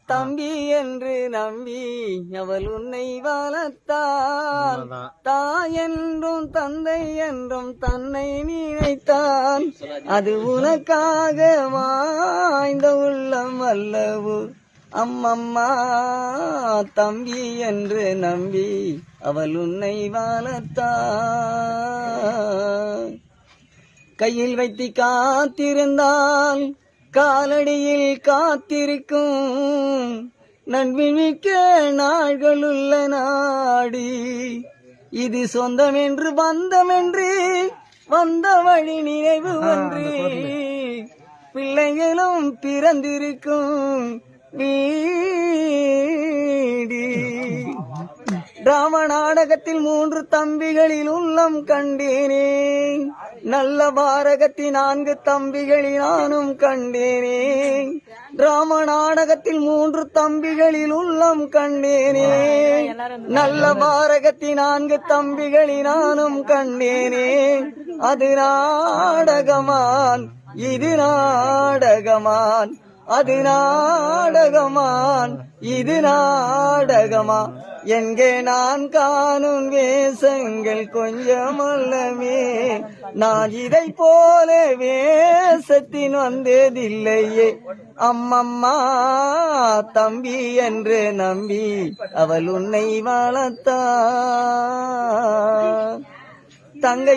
தம்பி என்று நம்பி அவள் உன்னை வளர்த்தாள். தாயென்றும் தந்தை என்றும் தன்னை நினைத்தான். அது உனக்காக வாய்ந்த உள்ளம் அல்லவோ அம்மம்மா. தம்பி என்று நம்பி அவள் உன்னை வளர்த்தாள். கையில் வைத்து காத்திருந்தால் காலடியில் காத்திருக்கும். நன்பிமிக்க நாள்களுள்ள நாடி இது சொந்தம் என்று பந்தம் என்று வந்த வழி நினைவு ஒன்று. பிள்ளைகளும் பிறந்திருக்கும் வீடு. டிராம நாடகத்தில் 3 தம்பிகளில் உள்ளம் கண்டேனே. நல்ல பாரகத்தின் 4 தம்பிகளில் நானும் கண்டேனே. டிராம நாடகத்தில் 3 தம்பிகளில் உள்ளம் கண்டேனே. நல்ல பாரகத்தின் 4 தம்பிகளில் நானும் கண்டேனே. அது நாடகமான் இது நாடகமான். அது நாடகமான் இது நாடகமா. எங்கே நான் காணும் வேஷங்கள் கொஞ்சமல்லமே. நான் இதை போல வேஷத்தின் வந்ததில்லையே அம்மம்மா. தம்பி என்று நம்பி அவள் உன்னை வளர்த்தாள். தங்கை